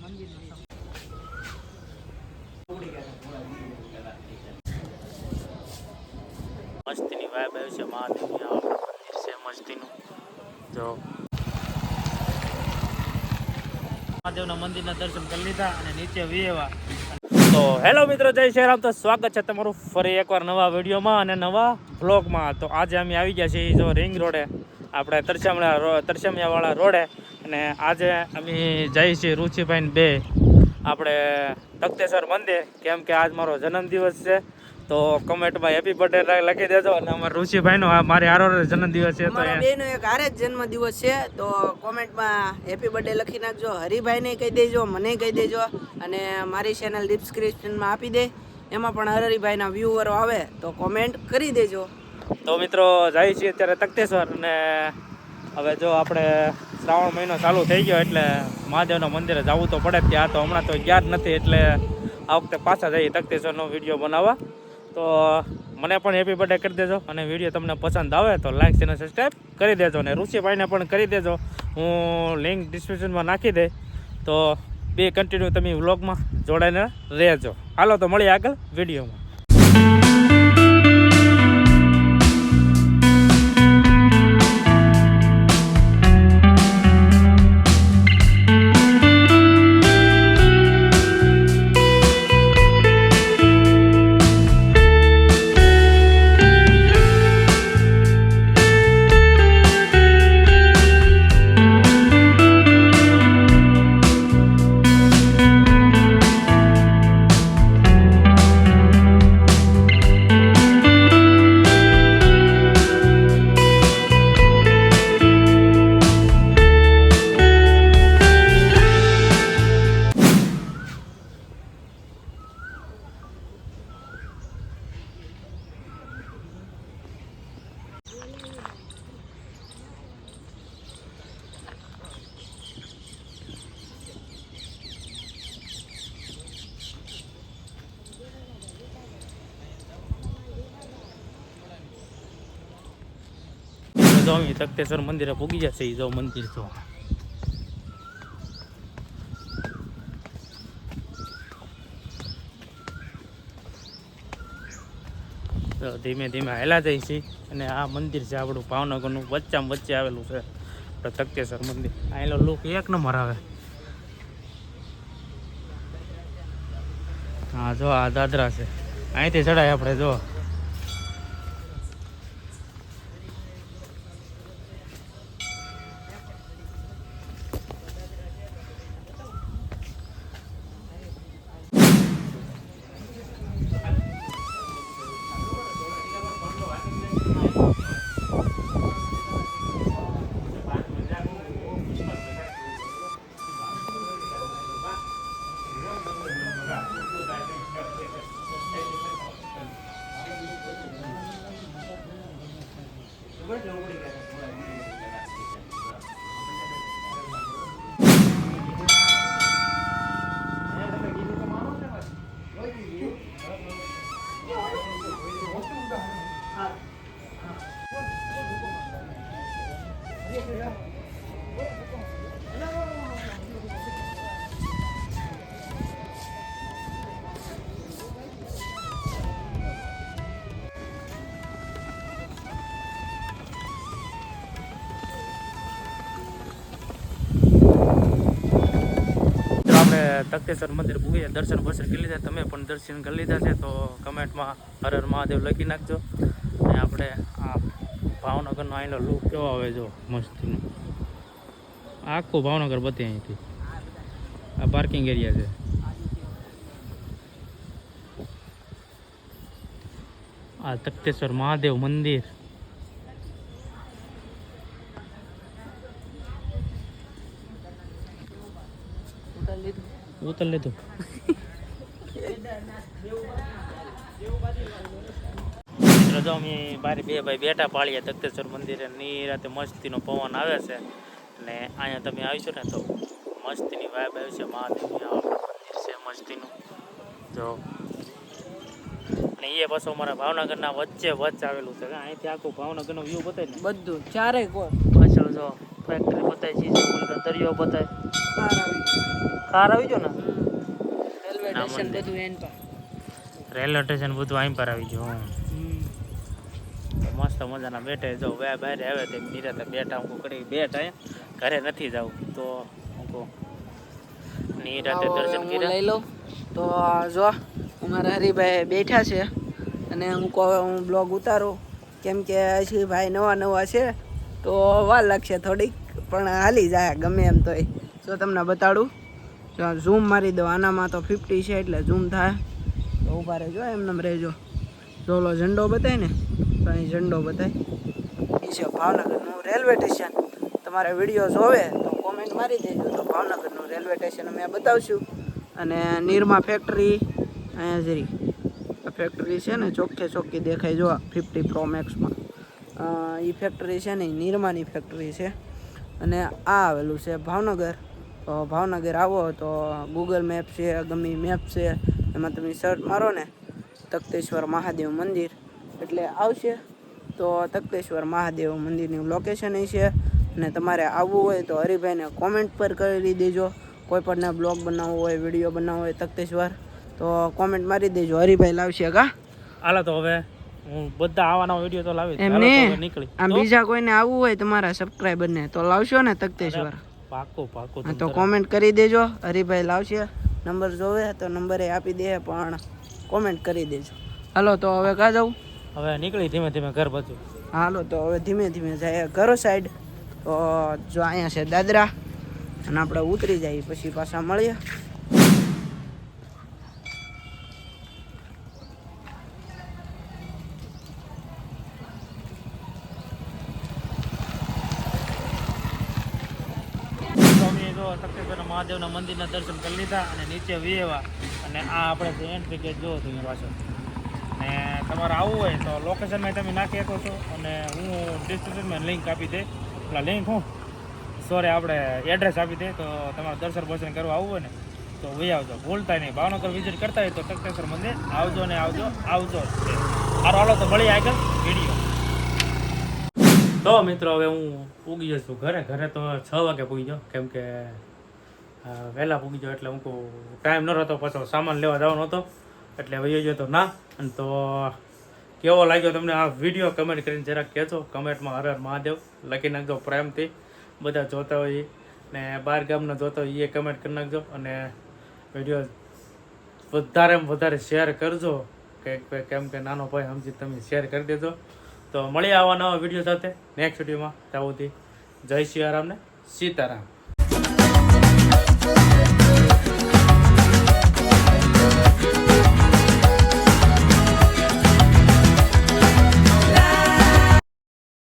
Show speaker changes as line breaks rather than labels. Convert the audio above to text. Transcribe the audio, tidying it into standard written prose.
મસ્તીની vibe આવી છે મહાદેવની. આ મંદિર છે મસ્તીનું. જો મહાદેવના મંદિરના દર્શન કરી લીધા અને નીચે વિયેવા. તો હેલો મિત્રો, જય શ્રી રામ. તો સ્વાગત છે તમારું ફરી એકવાર નવા વિડીયોમાં અને નવા વ્લોગમાં. તો આજે અમે આવી ગયા છીએ જો રિંગ રોડે, આપણે તરસમિયાવાળા રોડે. અને આજે અમે જઈએ છીએ રુચિભાઈને બે આપણે તખતેશ્વર મંદિર, કેમ કે આજ મારો જન્મદિવસ છે. તો કમેન્ટમાં હેપી બર્થડે લખી દેજો. અને અમારા રુચિભાઈનો મારી હારો જન્મદિવસ છે, તો
બેનો એક હારે જ જન્મદિવસ છે. તો કોમેન્ટમાં હેપી બર્થડે લખી નાખજો. હરિભાઈને કહી દેજો, મને કહી દેજો, અને મારી ચેનલ ડિસ્ક્રિપ્શનમાં આપી દે. એમાં પણ હરિભાઈના વ્યુઅરો આવે તો કોમેન્ટ કરી દેજો.
તો મિત્રો જઈએ છીએ અત્યારે તખતેશ્વર. અને હવે જો આપણે શ્રાવણ મહિનો ચાલુ થઈ ગયો એટલે મહાદેવના મંદિરે જવું તો પડે. ત્યાં તો હમણાં તો ગયા જ નથી, એટલે આ વખતે પાછા જઈએ તખતેશ્વરનો વિડીયો બનાવવા. તો મને પણ હેપી બર્થડે કરી દેજો. અને વિડીયો તમને પસંદ આવે તો લાઈક ચેનલ સબસ્ક્રાઈબ કરી દેજો. અને રુચિભાઈને પણ કરી દેજો, હું લિંક ડિસ્ક્રિપ્શનમાં નાખી દે. તો બે કન્ટિન્યુ તમે વ્લોગમાં જોડાઈને રહેજો. હાલો તો મળીએ આગળ વિડીયોમાં. તખતેશ્વર મંદિરે પૂગી જશે. એ જો મંદિર જો ધીમે ધીમે હેલા જાય છે. અને આ મંદિર છે આપણું ભાવનગરનું વચ્ચામાં વચ્ચે આવેલું છે તખતેશ્વર મંદિર. આયલો લુક એક નંબર આવે. હા જો આ દાદરા છે, અહીંથી ચડાય આપણે. જો તખતેશ્વર મંદિર પૂગી દર્શન કરી લીધા. તમે પણ દર્શન કરી લીધા છે તો કમેન્ટમાં હર હર મહાદેવ લખી નાખજો. અને આપણે આ ભાવનગરનો આવેલો લુક કેવો આવે જો મસ્તીનો. આખું ભાવનગર બધી અહીંથી. આ પાર્કિંગ એરિયા છે. આ તખતેશ્વર મહાદેવ મંદિર. ઉતર લીધું. જો અમે બારે બે ભાઈ બેઠા પાળીએ તખતેશ્વર મંદિરે. રાતે મસ્તીનો પવન આવે છે. અને અહીંયા તમે આવીશું ને તો મસ્તીની વાઇબ આવી છે મહાદેવની. આ મંદિર છે મસ્તીનું જો. અને એ પાછું અમારા ભાવનગરના વચ્ચે આવેલું છે. અહીંથી આખું ભાવનગરનો વ્યૂ બતાય ને
બધું ચારે કોણ
પાછળ જો ફેક્ટરી બતાય છે, દરિયો બતાય. કાર આવી ગયો ને
રેલવે સ્ટેશન બધું એન પર.
રેલવે સ્ટેશન બધું અહીં પર આવી ગયું. મસ્ત મજાના બેઠે જો બહાર આવે તેમ નિરાતે બેઠા હું કરી બેઠા ઘરે નથી જવું તો હું નિરાતે દર્શન
હું
કર્યા.
લઈ લઉં તો જો અમારા હરિભાઈ બેઠા છે અને હું કહું હું બ્લોગ ઉતારું કેમ કે હજી ભાઈ નવા છે તો વાર લાગશે થોડીક પણ હાલી જાય ગમે એમ તોય. જો તમને બતાડું જો ઝૂમ મારી દઉં આનામાં તો 50 છે એટલે ઝૂમ થાય તો ઊભા રહેજો એમને રહેજો. જો ઓલો ઝંડો બતાય ને તો અહીં ઝંડો બતાય એ છે ભાવનગરનું રેલવે સ્ટેશન. તમારે વિડીયો જોવે તો કોમેન્ટ મારી દેજો તો ભાવનગરનું રેલવે સ્ટેશન અમે બતાવશું. અને નિરમા ફેક્ટરી અહીંયા જરી આ ફેક્ટરી છે ને ચોખ્ખી દેખાય જો 50 Pro Maxમાં એ ફેક્ટરી છે ને એ નિરમાની ફેક્ટરી છે અને આ આવેલું છે ભાવનગર. તો ભાવનગર આવો તો ગૂગલ મેપ છે ગમે મેપ છે એમાં તમે સર્ચ મારો ને તખતેશ્વર મહાદેવ મંદિર એટલે આવશે. તો તખતેશ્વર મહાદેવ મંદિરનું લોકેશન એ છે અને તમારે આવવું હોય તો હરિભાઈને કોમેન્ટ પર કરી દેજો. કોઈ પણને બ્લોગ બનાવવો હોય વિડીયો બનાવવો હોય તખતેશ્વર તો કોમેન્ટ મારી દેજો હરિભાઈ લાવશે કા.
હાલો તો હવે હું બધા આવવાના વિડીયો તો લાવી
એમને
નીકળી
આમ બીજા કોઈને આવવું હોય તમારા સબસ્ક્રાઈબરને તો લાવશો ને તખતેશ્વર
પાકું
તો કોમેન્ટ કરી દેજો. હરિભાઈ લાવશે નંબર જોવે તો નંબરે આપી દે પણ કોમેન્ટ કરી દેજો. હાલો તો હવે કા જાઉં
હવે નીકળી ધીમે ધીમે ઘર બાજુ.
હાલો તો હવે ધીમે ધીમે જાય ઘરો સાઈડ. તો જો અહીંયા છે દાદરા અને આપણે ઉતરી જઈએ પછી પાછા મળીએ.
તખતેશ્વર મહાદેવના મંદિરના દર્શન કરી લીધા અને નીચે વિયેવા અને આ આપણે જે એન્ટ્રી ગેટ જોવો તમે પાછળ. અને તમારે આવવું હોય તો લોકેશનમાં તમે નાખી શકો છો અને હું ડિસ્ક્રિપ્શનમાં લિંક આપી દે પેલા લિંક આપણે એડ્રેસ આપી દે તો તમારે દર્શન કરવા આવવું હોય ને તો વહી આવજો. ભૂલતા નહીં ભાવનગર વિઝિટ કરતા હોય તો તખતેશ્વર મંદિર આવજો ને આવજો. સારું હાલો તો મળીએ આગળ વિડીયો. તો મિત્રો હવે હું પૂગી જશું ઘરે તો 6 વાગે પૂગી જાઉં કેમ કે વહેલા પૂગી જાઉં એટલે હું ટાઈમ ન રહેતો પાછો સામાન લેવા જવાનો હતો એટલે વહી ગયો તો ના. અને તો કેવો લાગ્યો તમને આ વિડીયો કમેન્ટ કરીને જરાક કહેજો. કમેન્ટમાં હર હર મહાદેવ લખી નાખજો પ્રેમથી. બધા જોતા હોય ને બહાર ગામના જોતા હોય એ કમેન્ટ કરી નાખજો અને વિડીયો વધારે શેર કરજો કેમ કે નાનો ભાઈ સમજી તમે શેર કરી દેજો. તો મળીએ આવા નવા વિડીયો સાથે નેક્સ્ટ વિડીયોમાં. ત્યાં સુધી જય સિયારામ ને સીતારામ.